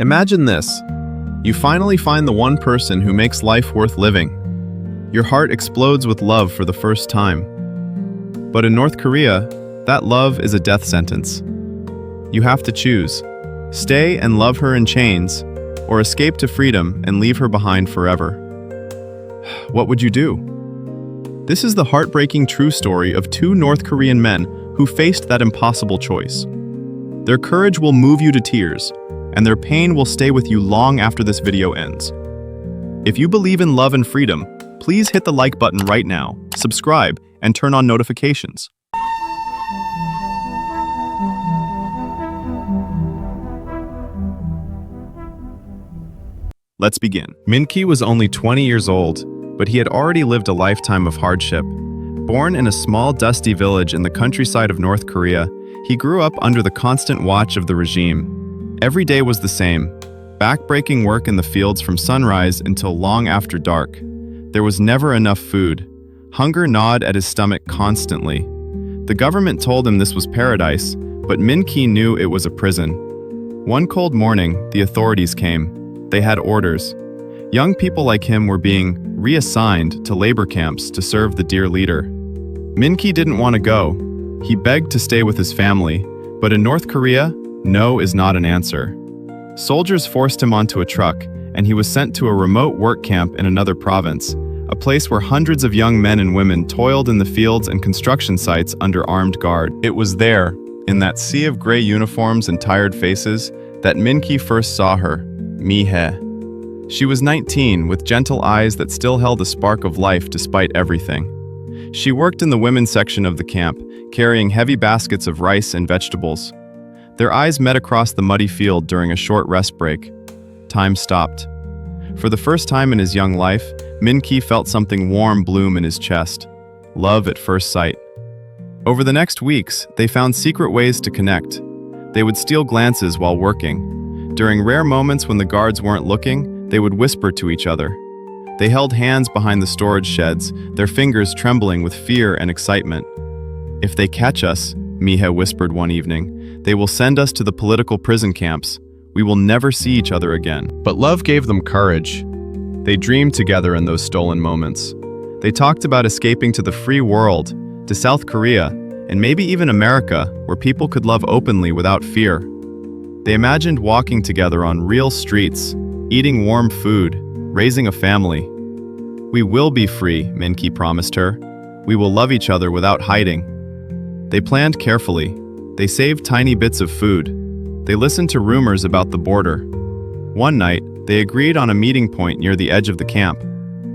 Imagine this. You finally find the one person who makes life worth living. Your heart explodes with love for the first time. But in North Korea, that love is a death sentence. You have to choose. Stay and love her in chains, or escape to freedom and leave her behind forever. What would you do? This is the heartbreaking true story of two North Korean men who faced that impossible choice. Their courage will move you to tears, and their pain will stay with you long after this video ends. If you believe in love and freedom, please hit the like button right now, subscribe, and turn on notifications. Let's begin. Min-ki was only 20 years old, but he had already lived a lifetime of hardship. Born in a small, dusty village in the countryside of North Korea, he grew up under the constant watch of the regime. Every day was the same, back-breaking work in the fields from sunrise until long after dark. There was never enough food. Hunger gnawed at his stomach constantly. The government told him this was paradise, but Min-ki knew it was a prison. One cold morning, the authorities came. They had orders. Young people like him were being reassigned to labor camps to serve the dear leader. Min-ki didn't want to go. He begged to stay with his family, but in North Korea, no is not an answer. Soldiers forced him onto a truck, and he was sent to a remote work camp in another province, a place where hundreds of young men and women toiled in the fields and construction sites under armed guard. It was there, in that sea of gray uniforms and tired faces, that Min-ki first saw her, Mi-hye. She was 19, with gentle eyes that still held a spark of life despite everything. She worked in the women's section of the camp, carrying heavy baskets of rice and vegetables. Their eyes met across the muddy field during a short rest break. Time stopped. For the first time in his young life, Min-ki felt something warm bloom in his chest. Love at first sight. Over the next weeks, they found secret ways to connect. They would steal glances while working. During rare moments when the guards weren't looking, they would whisper to each other. They held hands behind the storage sheds, their fingers trembling with fear and excitement. "If they catch us," Mi-hye whispered one evening, "they will send us to the political prison camps. We will never see each other again." But love gave them courage. They dreamed together in those stolen moments. They talked about escaping to the free world, to South Korea, and maybe even America, where people could love openly without fear. They imagined walking together on real streets, eating warm food, raising a family. "We will be free," Min-ki promised her. "We will love each other without hiding." They planned carefully. They saved tiny bits of food. They listened to rumors about the border. One night, they agreed on a meeting point near the edge of the camp.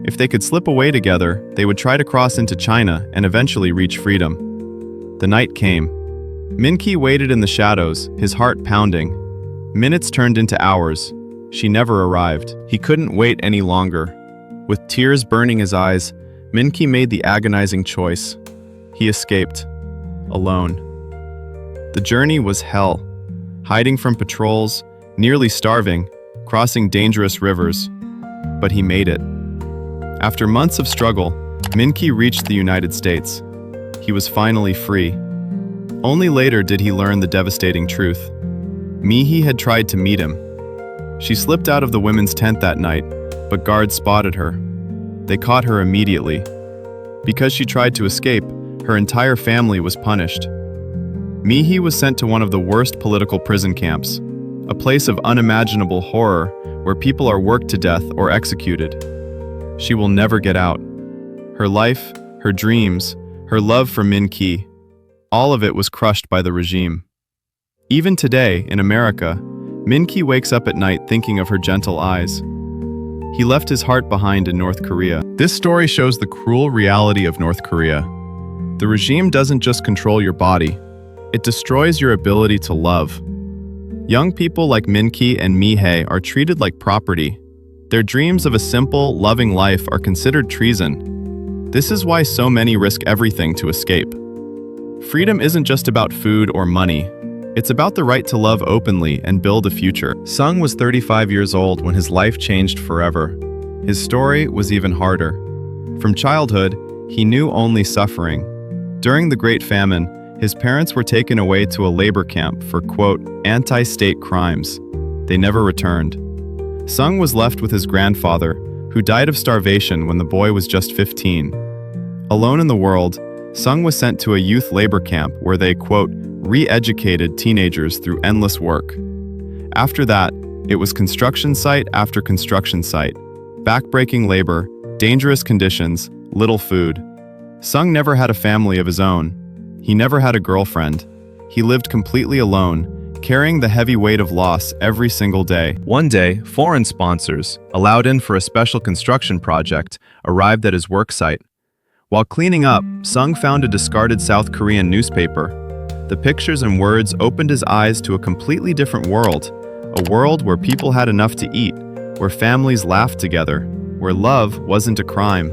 If they could slip away together, they would try to cross into China and eventually reach freedom. The night came. Min-ki waited in the shadows, his heart pounding. Minutes turned into hours. She never arrived. He couldn't wait any longer. With tears burning his eyes, Min-ki made the agonizing choice. He escaped. Alone. The journey was hell. Hiding from patrols, nearly starving, crossing dangerous rivers. But he made it. After months of struggle, Min-ki reached the United States. He was finally free. Only later did he learn the devastating truth. Mi-hye had tried to meet him. She slipped out of the women's tent that night, but guards spotted her. They caught her immediately. Because she tried to escape, her entire family was punished. Mi-hye was sent to one of the worst political prison camps, a place of unimaginable horror where people are worked to death or executed. She will never get out. Her life, her dreams, her love for Min-ki, all of it was crushed by the regime. Even today, in America, Min-ki wakes up at night thinking of her gentle eyes. He left his heart behind in North Korea. This story shows the cruel reality of North Korea. The regime doesn't just control your body, it destroys your ability to love. Young people like Min-ki and Mi-hye are treated like property. Their dreams of a simple, loving life are considered treason. This is why so many risk everything to escape. Freedom isn't just about food or money. It's about the right to love openly and build a future. Sung was 35 years old when his life changed forever. His story was even harder. From childhood, he knew only suffering. During the Great Famine, his parents were taken away to a labor camp for, quote, anti-state crimes. They never returned. Sung was left with his grandfather, who died of starvation when the boy was just 15. Alone in the world, Sung was sent to a youth labor camp where they, quote, re-educated teenagers through endless work. After that, it was construction site after construction site, back-breaking labor, dangerous conditions, little food. Sung never had a family of his own. He never had a girlfriend. He lived completely alone, carrying the heavy weight of loss every single day. One day, foreign sponsors, allowed in for a special construction project, arrived at his work site. While cleaning up, Sung found a discarded South Korean newspaper. The pictures and words opened his eyes to a completely different world, a world where people had enough to eat, where families laughed together, where love wasn't a crime.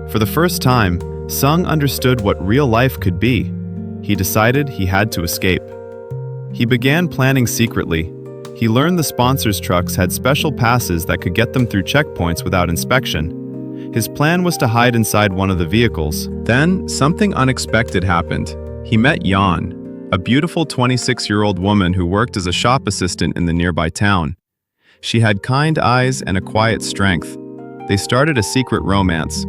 For the first time, Sung understood what real life could be. He decided he had to escape. He began planning secretly. He learned the sponsors' trucks had special passes that could get them through checkpoints without inspection. His plan was to hide inside one of the vehicles. Then, something unexpected happened. He met Yan, a beautiful 26-year-old woman who worked as a shop assistant in the nearby town. She had kind eyes and a quiet strength. They started a secret romance.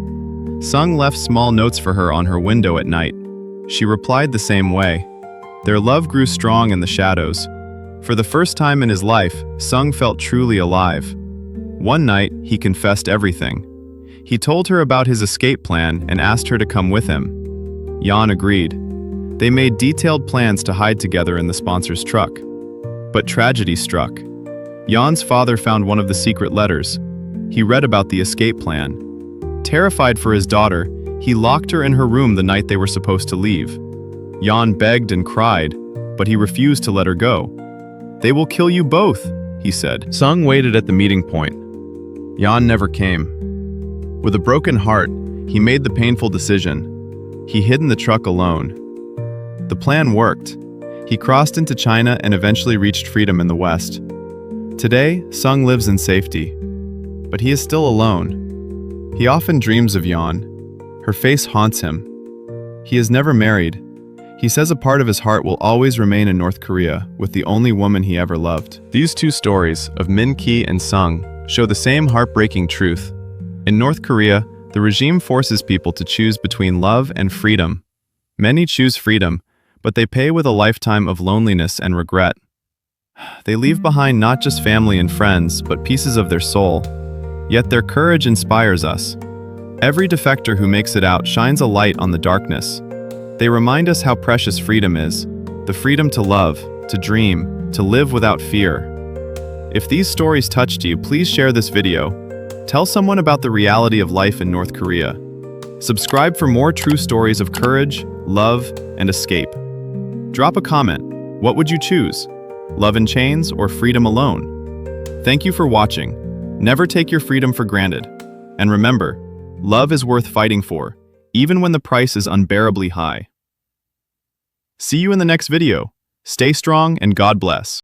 Sung left small notes for her on her window at night. She replied the same way. Their love grew strong in the shadows. For the first time in his life, Sung felt truly alive. One night, he confessed everything. He told her about his escape plan and asked her to come with him. Yan agreed. They made detailed plans to hide together in the sponsor's truck. But tragedy struck. Yan's father found one of the secret letters. He read about the escape plan. Terrified for his daughter, he locked her in her room the night they were supposed to leave. Yan begged and cried, but he refused to let her go. "They will kill you both," he said. Sung waited at the meeting point. Yan never came. With a broken heart, he made the painful decision. He hid in the truck alone. The plan worked. He crossed into China and eventually reached freedom in the West. Today, Sung lives in safety, but he is still alone. He often dreams of Yan. Her face haunts him. He is never married. He says a part of his heart will always remain in North Korea with the only woman he ever loved. These two stories, of Min Ki and Sung, show the same heartbreaking truth. In North Korea, the regime forces people to choose between love and freedom. Many choose freedom, but they pay with a lifetime of loneliness and regret. They leave behind not just family and friends, but pieces of their soul. Yet their courage inspires us. Every defector who makes it out shines a light on the darkness. They remind us how precious freedom is, the freedom to love, to dream, to live without fear. If these stories touched you, please share this video. Tell someone about the reality of life in North Korea. Subscribe for more true stories of courage, love, and escape. Drop a comment. What would you choose? Love in chains or freedom alone? Thank you for watching. Never take your freedom for granted. And remember, love is worth fighting for, even when the price is unbearably high. See you in the next video. Stay strong and God bless.